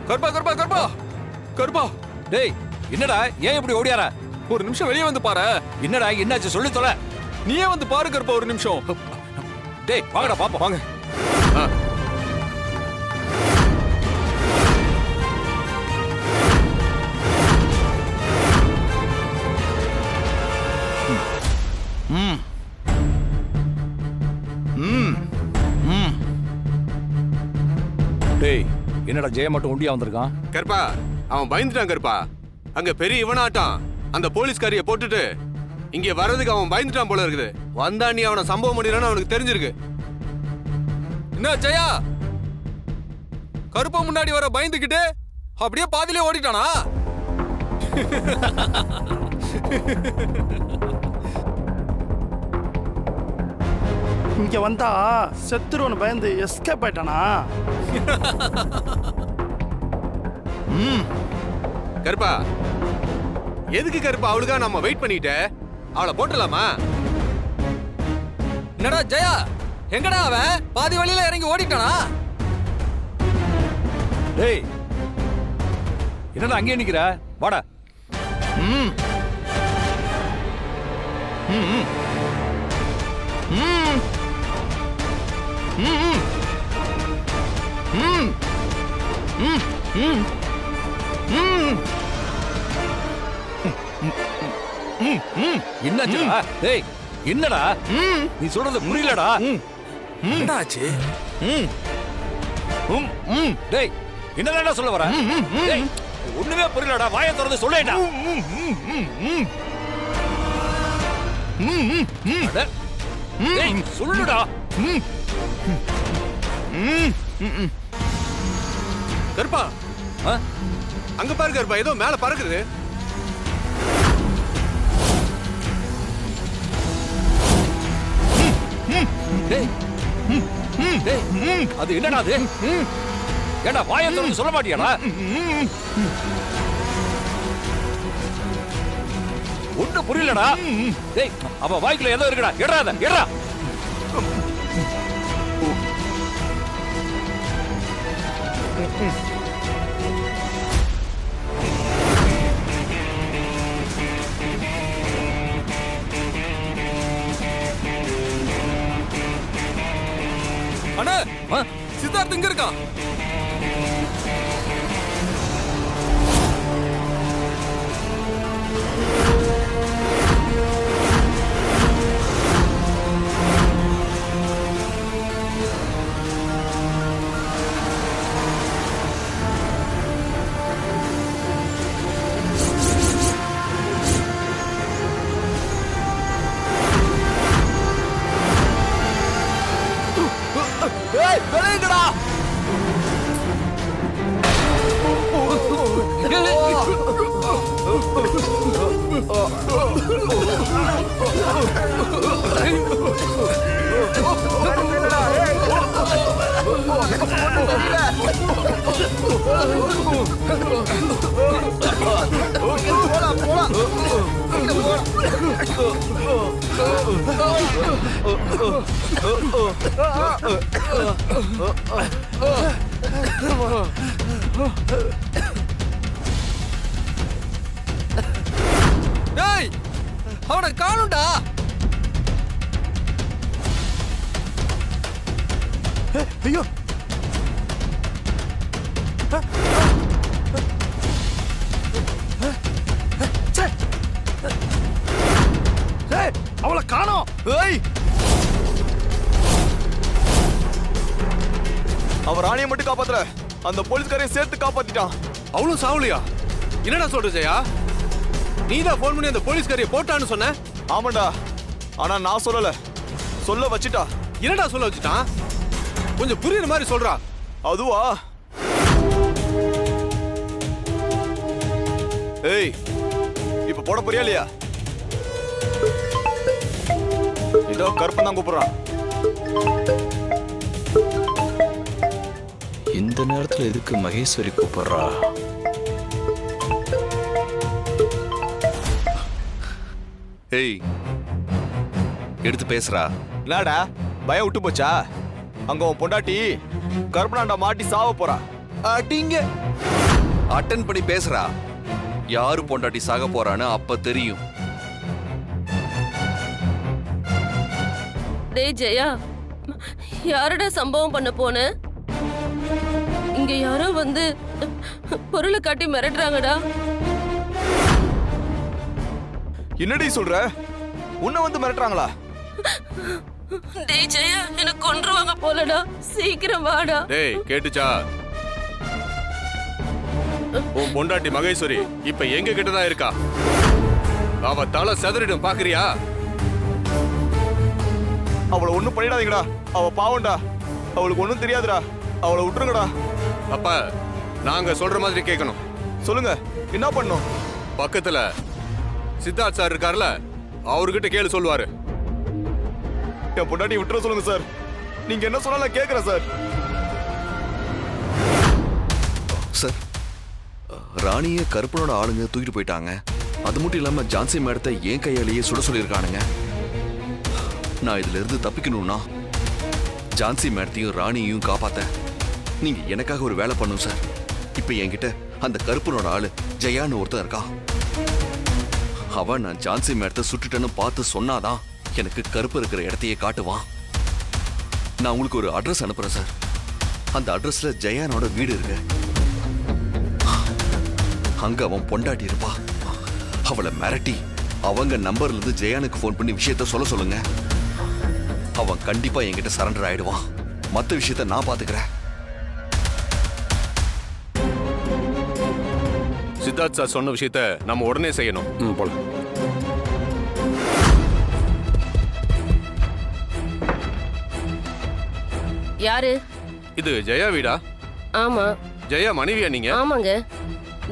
கருப்பா கருப்பா கருப்பா கருப்பா. டேய் என்னடா ஏன் இப்படி ஓடியாரா? ஒரு நிமிஷம் வெளியே வந்து பாரு. என்னடா என்னாச்சு சொல்லி தொலை. நீயே வந்து பாரு கருப்பா ஒரு நிமிஷம். டேய் வாங்கடா பாப்போம். வாங்க. டேய் என்னடா ஜெய மட்டும் ஒண்டியா வந்திருக்கான்? கருப்பா அவன் பயந்துட்டான் கருப்பா. அங்க பெரிய இவனாட்டான். அந்த போலீஸ்காரிய போட்டுட்டு இங்க வர்றதுக்கு அவன் பயந்துட்டான் போல இருக்குது. வந்தா நீ அவனை சம்பவம் பண்ணிடுறான்னு அவனுக்கு தெரிஞ்சிருக்கு. என்ன ஜெயா, கருப்பா முன்னாடி வர பயந்துக்கிட்டு அப்படியே பாதியிலே ஓடிட்டானா? இங்க வந்தா செத்துருவனு பயந்து எஸ்கேப் ஆயிட்டானா? கருப்பா எதுக்கு கருப்பா அவளுக்கா நம்ம வெயிட் பண்ணிட்டு அவளை போட்டுடலாமா? என்னடா ஜெயா, எங்கடா அவன்? பாதி வழியில இறங்கி ஓடிட்டானா? டேய் என்னடா அங்கேயே நிக்கிற? வாடா. ம் ம் ம் ம் ம் ம் ம் ம் என்னாச்சுடா? டேய் என்னடா? நீ சொல்றது புரியலடா. என்னடா ஆச்சு? டேய் என்னடா சொல்ல வர? டேய் ஒண்ணுமே புரியலடா. வாயை திறந்து சொல்லேடா. டேய் சொல்லுடா. கருப்பா அங்க பாரு கருப்பா, ஏதோ மேல பறக்குது. டேய் டேய் அது என்னடா அது? ஏடா வாயை திறந்து சொல்ல மாட்டியாடா? ஒண்ணு புரியலடா. டேய் அவ வாய்க்குள்ள ஏதோ இருக்குடா. எடா அத எடா. அண்ணா, சித்தார்த் இங்க இருக்கான். ஏய் விளையங்கடா. டேய் அவனை காணும்டா. ஐயோ அவளை காணோம். ஏய் அவ ராணியை மட்டும் காப்பாத்தல, அந்த போலீஸ்காரையும் சேர்த்து காப்பாத்திட்டான். அவளும் சாவலியா? என்னடா சொல்ற ஜெயா? நீதான் போன் பண்ணி அந்த போலீஸ்காரிய போட்டான்னு சொன்ன. ஆமாண்டா, ஆனா நான் சொல்லல, சொல்ல வச்சிட்டா. என்னடா சொல்ல வச்சுட்டான்? கொஞ்சம் புரியுற மாதிரி சொல்றா. அதுவா? ஏய் இப்ப போட போறியா இல்லையா? இதோ கருப்பன் தான் கூப்பிடுறான். இந்த நேரத்துல எதுக்கு மகேஸ்வரி கூப்பிடுறா? ஏய் எடுத்து பேசுறா. என்னடா பயம் விட்டு போச்சா? அங்க உன் பொண்டாட்டி கருப்பனாண்டா மாட்டி சாவ போறா. அடிங்க. அட்டன் பண்ணி பேசுறா. யாரு பொண்டாட்டி சாக போறான்னு அப்ப தெரியும். டேய் ஜெயா, யாரடா சம்பவம் பண்ண போன? இங்க யாரோ வந்து பொருளை காட்டி மிரட்டுறாங்கடா. என்னடி சொல்ற? உன்னை வந்து மிரட்டுறாங்களா? டேய் ஜெயா, எனக்கு கொன்றுவாங்க போலடா, சீக்கிரம் வாடா. டேய் கேட்டுச்சா? உன் பொண்டாட்டி மகேஸ்வரி இப்ப எங்க கிட்டதான் இருக்கா. அவ தலை செதறிடும் பாக்குறியா? அவளை ஒண்ணும் பண்ணிடாதீங்கடா. அவ பாவம்டா. அவளுக்கு ஒண்ணும் தெரியாதுடா. அவளை விட்டுருங்கடா. அப்ப நாங்க சொல்ற மாதிரி கேட்கணும். சொல்லுங்க, என்ன பண்ணும்? பக்கத்துல சித்தார்த் சார் இருக்கார்ல, அவர்கிட்ட கேளு சொல்லுவாரு. என் பொண்டாட்டி விட்டுற சொல்லுங்க சார். நீங்க என்ன சொன்னாலும் கேக்குறேன் சார். சார், ராணிய கருப்பனோட ஆளுங்க தூக்கிட்டு போயிட்டாங்க. அது மட்டும் இல்லாம ஜான்சி மேடத்தை என் கையாலேயே சுட சொல்லியிருக்கானுங்க. நான் இதுல இருந்து தப்பிக்கணும்னா ஜான்சி மேடத்தையும் ராணியையும் காப்பாத்த நீங்க எனக்காக ஒரு வேலை பண்ணும் சார். இப்ப என்கிட்ட அந்த கருப்பனோட ஆளு ஜெயான்னு ஒருத்தன் இருக்கா. அவன் நான் ஜான்சி மேடத்தை சுட்டுட்டேன்னு பார்த்து சொன்னாதான் எனக்கு கருப்பு இருக்கிற இடத்தையே காட்டுவான். நான் உங்களுக்கு ஒரு அட்ரஸ் அனுப்புறேன் சார். அந்த அட்ரஸ்ல ஜெயானோட வீடு இருக்கு. அங்க அவன் பொண்டாட்டி இருப்பா. அவளை மிரட்டி அவங்க நம்பர்ல இருந்து ஜெயானுக்கு போன் பண்ணி விஷயத்த சொல்லுங்க. அவன் கண்டிப்பா என்கிட்ட சரண்டர் ஆயிடுவான். மத்த விஷயத்த நான் பாத்துக்கிறேன். சித்தார்த் சார் சொன்ன விஷயத்த நம்ம உடனே செய்யணும். போலாம். யாரு? இது ஜெயா வீடா? ஆமா. ஜெயா மனைவியா நீங்க? ஆமாங்க.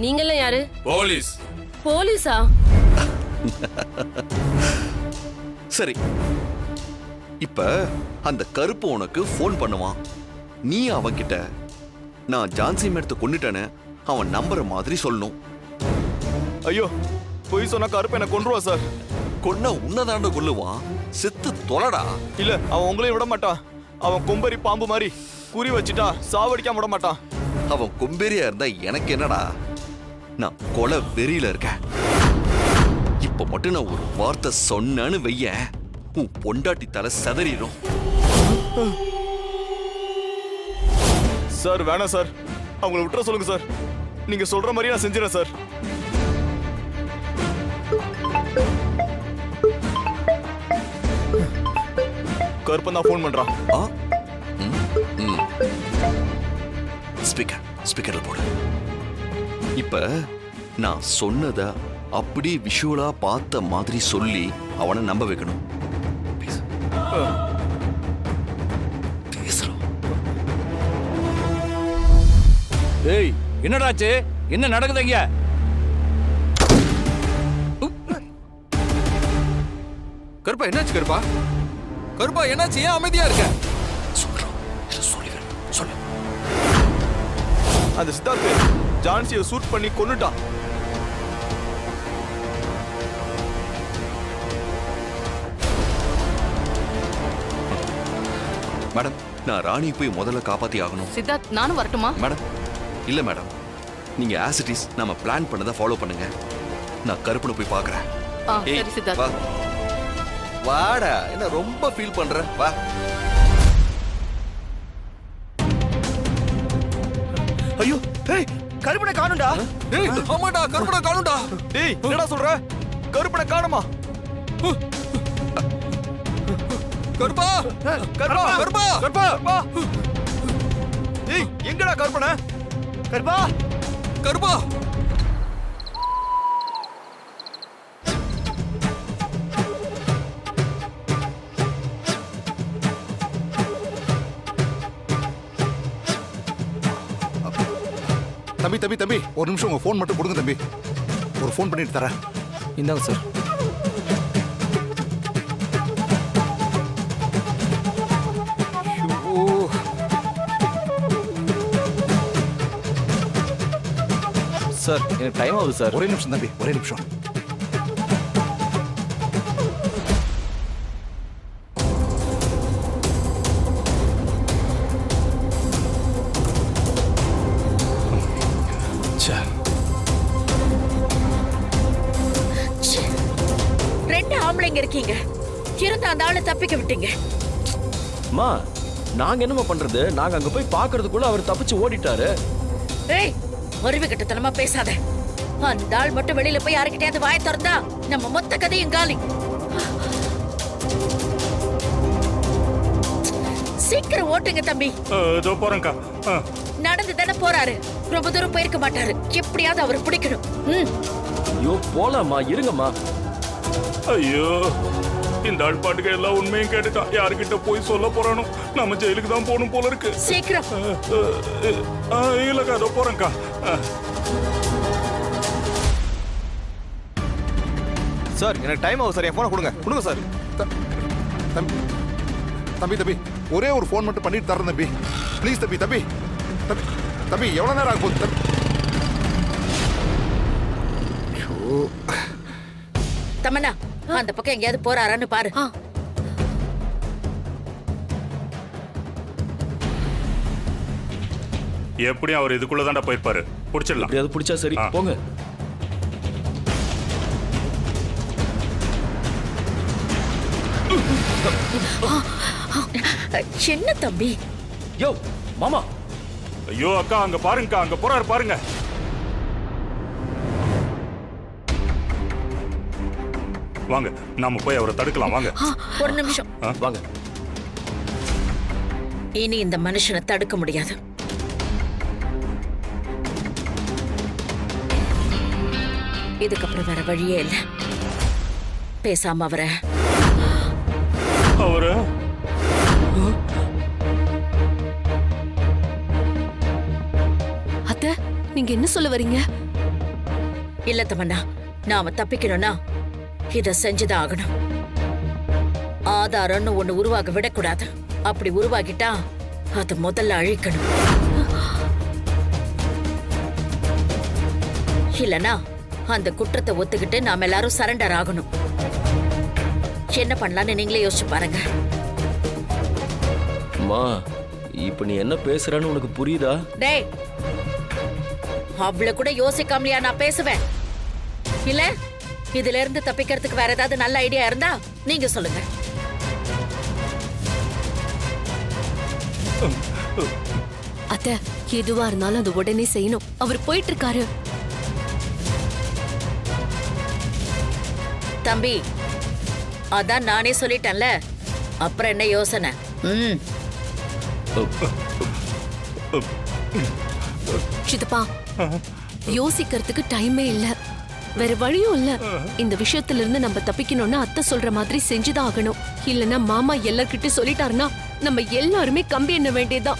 நீங்கெல்லாம் யாரு? போலீஸ். போலீஸா? சரி, இப்ப அந்த கருப்பு உனக்கு போன் பண்ணுவான். நீ அவன்கிட்ட நான் ஜான்சி மேடத்தை கொன்னுட்டேன்னு அவன் நம்புற மாதிரி சொல்லணும். ஐயோ, பொய் சொன்னா கருப்பு என்ன கொன்றுவா சார். கொன்ன உன்னதாண்ட கொல்லுவான். செத்து தொலைடா. இல்ல, அவன் உங்களையும் விட மாட்டான். அவன் கொம்பரி பாம்பு மாதிரி குறி வச்சுட்டா சாவடிக்காம விட மாட்டான். அவன் கொம்பேரியா இருந்தா எனக்கு என்னடா? நான் கொலை வெறியில இருக்கேன். இப்ப மட்டும் நான் ஒரு வார்த்தை சொன்னேன்னு வையேன், உன் பொண்டாட்டி தலை செதறிடும். சார் வேணாம் சார், அவங்கள விட்டுற சொல்லுங்க சார். நீங்க சொல்ற மாதிரி நான் செஞ்சிடறேன் சார். கருப்பன் தான் ஃபோன் பண்றான். ஸ்பீக்கர்ல போடு. இப்ப நான் சொன்னத அப்படி விஷுவலா பார்த்த மாதிரி சொல்லி அவனை நம்ப வைக்கணும். பேசுறோம். ஏய், என்னடாச்சு? என்ன நடக்குதுங்க? கருப்பா என்னாச்சு? கருப்பா கருப்பா என்னாச்சு? ஏன் அமைதியா இருக்க? சொல்றோம், சொல்லு. அந்த சித்தார்த்து ஜான்சியை சூட் பண்ணி கொன்னுட்டான். மேடம், நான் ராணியை போய் முதல்ல காப்பாத்தி ஆகணும். சித்தார்த், நானும் வரட்டுமா? மேடம், இல்ல மேடம், நீங்க ஆஸ் இட் இஸ் நம்ம பிளான் பண்ணதை ஃபாலோ பண்ணுங்க. நான் கருப்பனை போய் பார்க்கறேன். சரி சித்தார்த். வா. வாடா, என்ன ரொம்ப ஃபீல் பண்ற? வா. ஐயோ, ஏய், கருப்பனை காணும்டா. ஏய், ஆமாடா, கருப்பனை காணும்டா. டேய், என்னடா சொல்ற? கருப்பனை காணுமா? கருப்பா கருப்பா கருப்பா கருப்பா! ஏய், எங்கடா கருப்பனை? கருப்பா, கருப்பா தம்பி ஒரு நிமிஷம் உங்க ஃபோன் மட்டும் கொடுங்க தம்பி. ஒரு ஃபோன் பண்ணிட்டு தரேன். இந்தாங்க சார். சார், எனக்கு டைம் ஆகுது சார். ஒரே நிமிஷம் தம்பி, ஒரே நிமிஷம். ச்சே. 2 ஆம்பளைங்க இருக்கீங்க, இருந்த அந்த ஆளை தப்பிக்க விட்டீங்க. அம்மா நாங்க என்னமா பண்றது? நாங்க அங்க போய் பாக்குறதுக்குள்ள அவர் தப்பிச்சு ஓடிட்டாரு. ஏய், அறிவு கட்டத்தனமா பேசாத. அந்த ஆள் மட்டும் வெளியில போய் யாருக்கிட்டயாவது வாயை திறந்தா நம்ம மொத்த கதையும் காலி. சீக்கிரம் ஓட்டுங்க தம்பி. இதோ போறேன்க்கா. நடந்து தானே போறாரு, ரொம்ப தூரம் போயிருக்க மாட்டாரு. எப்படியாவது அவரை பிடிக்கணும். ஐயோ போலாமா, இருங்கம்மா. ஐயோ, இந்த ஆள் பாட்டுக்கு எல்லா உண்மையும் கேட்டுட்டான். யாருக்கிட்ட போய் சொல்ல போறானோ? நம்ம ஜெயிலுக்கு தான் போகணும் போல இருக்கு. சீக்கிரம். இல்லக்கா, அதோ போறேன்க்கா. சார் எனக்கு டைம் ஆகும் சார், என் போனை கொடுங்க கொடுங்க சார். தம்பி தம்பி ஒரே ஒரு ஃபோன் மட்டும் பண்ணிட்டு தரேன் தம்பி. ப்ளீஸ் தம்பி தம்பி தம்பி தம்பி எவ்வளோ நேரம் ஆகும் போகுது? தமன்னா, அந்த பக்கம் எங்கேயாவது போறாரான்னு பாரு. எப்படியும் அவர் இதுக்குள்ள தாண்டா போயிருப்பாரு. பிடிச்சிடலாம். எப்படியாவது பிடிச்சா சரி, போங்க. என்ன தம்பி? யோ மாமா. ஐயோ அக்கா, அங்க பாருங்கக்கா, அங்க போறாரு பாருங்க. வாங்க, நாம போய் அவரை தடுக்கலாம். வாங்க. ஒரு நிமிஷம் வாங்க. இனி இந்த மனுஷனை தடுக்க முடியாது. இதுக்கப்புறம் வேற வழியே இல்ல. பேசாம அவரை அத்தை, நீங்க என்ன சொல்ல வரீங்க? இல்ல தமன்னா, நாம தப்பிக்கணும்னா இத செஞ்சுதான் ஆகணும். ஆதாரம்னு ஒண்ணு உருவாக விடக்கூடாது. அப்படி உருவாகிட்டா அது முதல்ல அழிக்கணும். இல்லனா அந்த குற்றத்தை ஒத்துக்கிட்டு நாம எல்லாரும் சரண்டர் ஆகணும். என்ன பண்ணலாம்னு நீங்களே யோசிச்சு பாருங்க. அம்மா, இப்ப நீ என்ன பேசுறன்னு உனக்கு புரியுதா? டேய், அவ்வளவு கூட யோசிக்காமலையா நான் பேசுவேன்? இல்ல இதுல இருந்து தப்பிக்கிறதுக்கு வேற ஏதாவது நல்ல ஐடியா இருந்தா நீங்க சொல்லுங்க. அத்தை, எதுவா இருந்தாலும் அது உடனே செய்யணும். அவர் போயிட்டு இருக்காரு. தம்பி, அதான் நானே சொல்லிட்டேன்ல, அப்புறம் என்ன யோசனை? சித்தப்பா, யோசிக்கிறதுக்கு டைமே இல்ல. வேற வழியும் இல்ல. இந்த விஷயத்துல இருந்து நம்ம தப்பிக்கணும்னா அத்தை சொல்ற மாதிரி செஞ்சுதான் ஆகணும். இல்லனா மாமா எல்லார்கிட்டயும் சொல்லிட்டாருன்னா நம்ம எல்லாருமே கம்பி எண்ண வேண்டியதுதான்.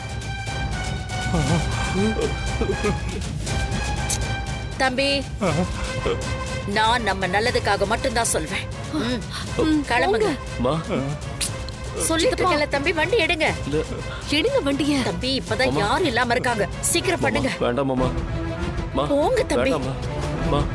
தம்பி, நான் நம்ம நல்லதுக்காக மட்டும்தான் சொல்வேன். கிளம்புங்க. சொல்லிட்டு இருக்கல தம்பி, வண்டி எடுங்க. எடுங்க வண்டிய. தம்பி, இப்பதான் யாரும் இல்லாம இருக்காங்க. சீக்கிரம் பண்ணுங்க. வேண்டாம் மாமா. போங்க தம்பி. வேண்டாம்.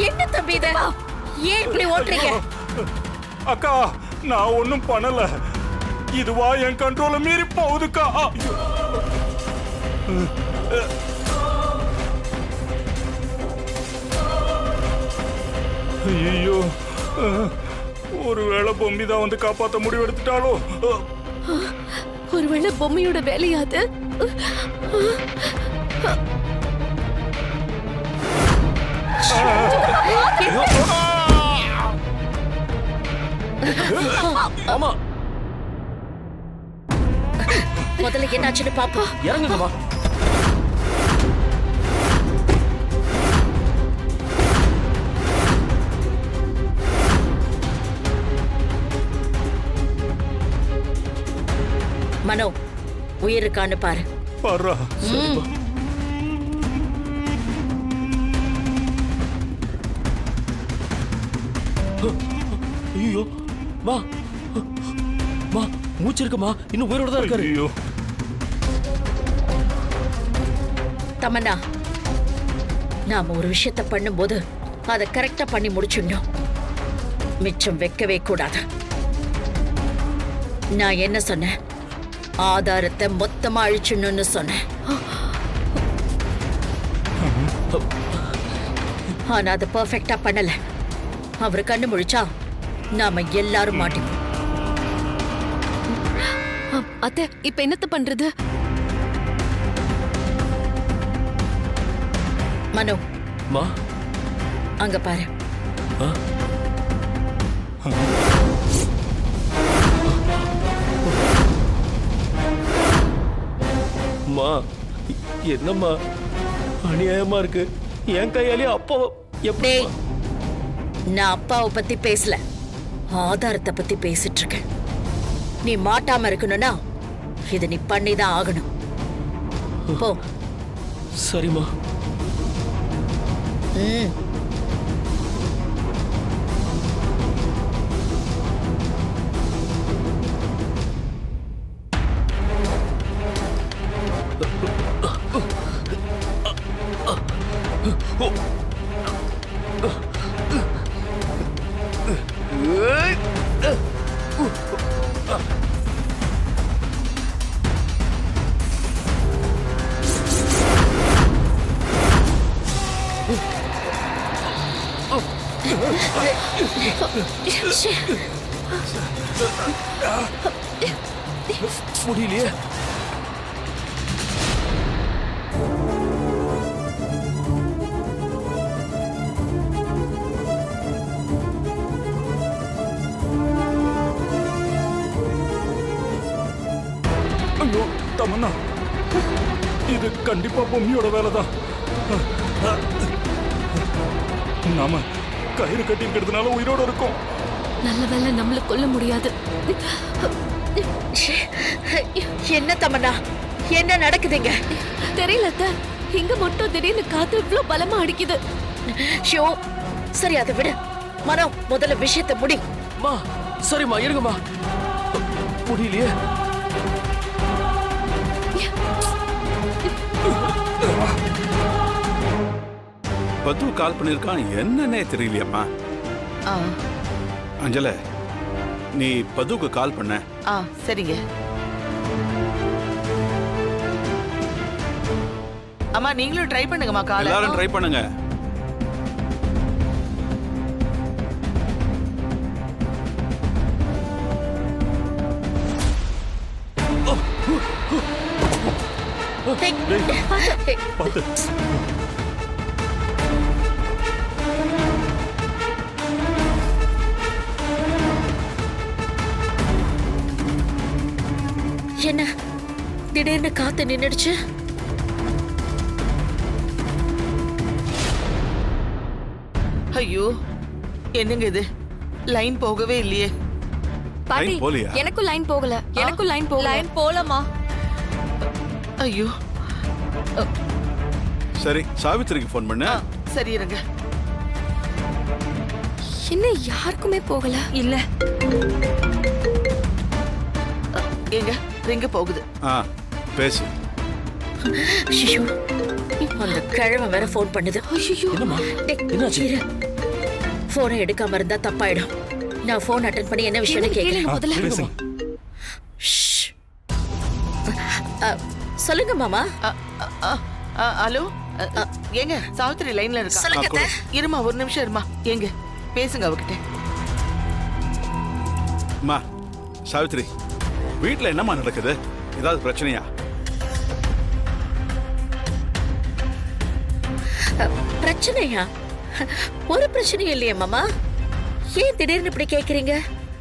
என்ன தம்பி இது? ஏன் இப்படி ஓட்டுறீங்க? அக்கா, நான் ஒண்ணும் பண்ணல. இதுவா என் கண்ட்ரோல மீறி போகுதுக்கா. ஐயோ, ஒருவேளை பொம்மி தான் வந்து காப்பாத்த முடிவெடுத்துட்டாலோ? ஒருவேளை பொம்மையோட வேலையாது? ஆமா. முதல்ல என்னாச்சுன்னு பாப்போம். இறங்குங்கம்மா. மனோ, உயிர் இருக்கான்னு பாரு. பாரா. ஐயோ மா மா மூச்சு இருக்குமா, இன்னும் உயிரோட தான் இருக்காரு. ஐயோ தமன்னா, நாம ஒரு விஷயத்த பண்ணும்போது அதை கரெக்டா பண்ணி முடிச்சிடணும். மிச்சம் வைக்கவே கூடாது. நான் என்ன சொன்னேன்? ஆதாரத்தை மொத்தமா அழிச்சிடணும்னு சொன்னேன். ஆனா அது பெர்ஃபெக்ட்டா பண்ணல. அவரு கண்ணு முழிச்சா நாம எல்லாரும் மாட்டிப்போம். அத்தை, இப்ப என்னத்த பண்றது? மனோ, மா அங்க பாரு. மா என்னம்மா அநியாயமா இருக்கு. என் கையாலே அப்பா எப்படி? டேய், நான் அப்பாவை பத்தி பேசல, ஆதாரத்தை பத்தி பேசிட்டு இருக்கேன். நீ மாட்டாம இருக்கணும்னா இதை நீ பண்ணிதான் ஆகணும். போ. சரிம்மா. ம். முடியலையே. ஐயோ தமன்னா, இது கண்டிப்பா பொம்மியோட வேலைதான். நாம கயிறு கட்டி இருக்கிறதுனால உயிரோட இருக்கும். நல்ல வேளை நம்மள கொல்ல முடியாது. என்ன தமன்னா, என்ன நடக்குதுங்க? தெரியல அத்தை, இங்க மட்டும் திடீர்னு காத்து இவ்ளோ பலமா அடிக்குது. ஷோ, சரி அதை விடு. மனோ, முதல்ல விஷயத்தை முடி. மா சரிம்மா, இருங்கம்மா. முடியலையே. பத்து கால் பண்ணிருக்கான், என்னன்னே தெரியலையம்மா. அஞ்சல, நீ பதுவுக்கு கால் பண்ண. சரிங்க. அம்மா நீங்களும் ட்ரை பண்ணுங்கம்மா. கால் எல்லாரும் ட்ரை பண்ணுங்க. பார்த்து. என்ன திடீர்னு காத்து நின்னுடுச்சு? ஐயோ, என்னங்க இது? லைன் போகவே இல்லையே. பாட்டி, போலியா? எனக்கும் லைன் போகல. எனக்கும் லைன் போகல. லைன் போலமா? ஐயோ. சரி, சாவித்திரிக்கு ஃபோன் பண்ண. சரி இருங்க. என்ன யாருக்குமே போகல? இல்ல. எங்க ரிங்க போகுது. பேசு. ஐயோ, அந்த கிழமை வேற ஃபோன் பண்ணுது. ஐயோ, போனை எடுக்காம இருந்தா தப்பாயிடும். நான் போன் அட்டெண்ட் பண்ணி என்ன விஷயம்னு கேக்குறேன். முதல்ல சொல்லுங்க மாமா. ஹலோ, ஏங்க சாவித்திரி லைன்ல இருக்கா? சொல்லுங்க. இருமா, ஒரு நிமிஷம் இருமா. ஏங்க பேசுங்க அவகிட்ட. அம்மா சாவித்திரி, வீட்டுல என்னம்மா நடக்குது? ஏதாவது பிரச்சனையா? பிரச்சனையா? ஒரு பிரச்சனையும் இல்லையே மாமா. ஏன் திடீர்னு இப்படி கேக்குறீங்க?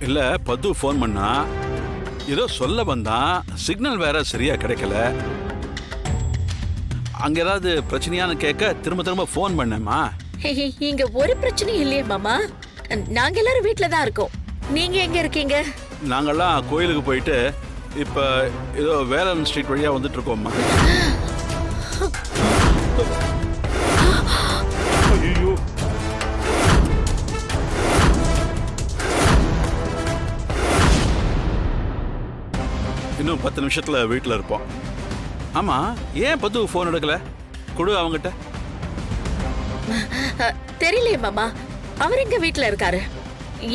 இல்ல, பத்து ஃபோன் பண்ணா ஏதோ சொல்ல வந்தான், சிக்னல் வேற சரியா கிடைக்கல. அங்க ஏதாவது பிரச்சனையான்னு கேட்க திரும்ப திரும்ப ஃபோன் பண்ணேம்மா. இங்க ஒரு பிரச்சனையும் இல்லையே மாமா. நாங்க எல்லாரும் வீட்ல தான் இருக்கோம். நீங்க எங்க இருக்கீங்க? நாங்கெல்லாம் கோயிலுக்கு போயிட்டு இப்ப ஏதோ வேலன் ஸ்ட்ரீட் வழியா வந்துட்டு இருக்கோம்மா. ஐயோ, இன்னும் 10 நிமிஷத்துல வீட்டுல இருப்போம். ஆமா, ஏன் பத்து ஃபோன் எடுக்கல? கொடு அவங்கிட்ட. தெரியலையே மாமா. அவர் எங்க வீட்ல இருக்காரு.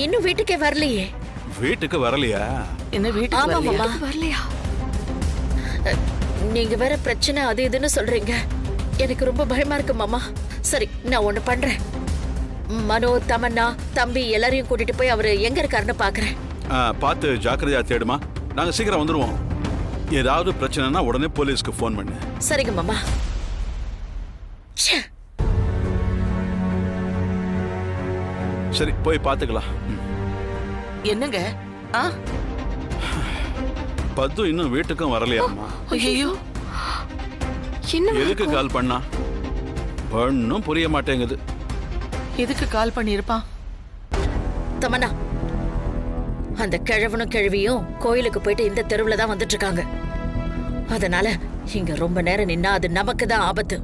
இன்னும் வீட்டுக்கே வரலையே. வீட்டுக்கு வரலையா? என்ன வீட்டுக்கு ஆமா வரலையா? மாமா. வரலையா? நீங்க வேற பிரச்சனை அது இதுன்னு சொல்றீங்க. எனக்கு ரொம்ப பயமா இருக்கு மாமா. சரி, நான் ஒண்ணு பண்றேன். மனோ, தமன்னா, தம்பி எல்லாரையும் கூட்டிட்டு போய் அவரு எங்க இருக்காருன்னு பாக்குறேன். பார்த்து ஜாக்கிரதையா தேடுமா. நாங்க சீக்கிரம் வந்துருவோம். ஏதாவது பிரச்சனைனா உடனே போலீஸ்க்கு ஃபோன் பண்ணு. சரிங்க மாமா. ச்சே. சரி, போய் பார்த்துக்கலாம். என்னங்க? ஆ? பத்து இன்னும் வீட்டுக்கும் வரலையாம்மா. ஐயோ, எதுக்கு கால் பண்ணா? ஒன்னும் புரிய மாட்டேங்குது. எதுக்கு கால் பண்ணிருப்பான்? தமன்னா, அந்த கிழவனும் கிழவியும் கோயிலுக்கு போயிட்டு இந்த தெருவுல தான் வந்துட்டு இருக்காங்க. அதனால இங்க ரொம்ப நேரம் நின்னா அது நமக்கு தான் ஆபத்து.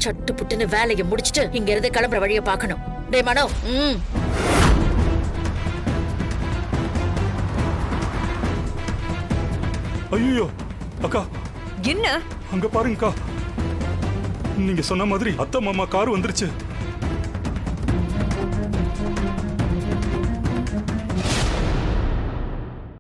சட்டு புட்டுன்னு வேலையை முடிச்சிட்டு இங்க இருந்து கிளம்புற வழியை பார்க்கணும். டேய் மனோ. ஐயோ அக்கா, என்ன அங்க பாருங்கக்கா. நீங்க சொன்ன மாதிரி அத்தை மாமா கார் வந்துருச்சு.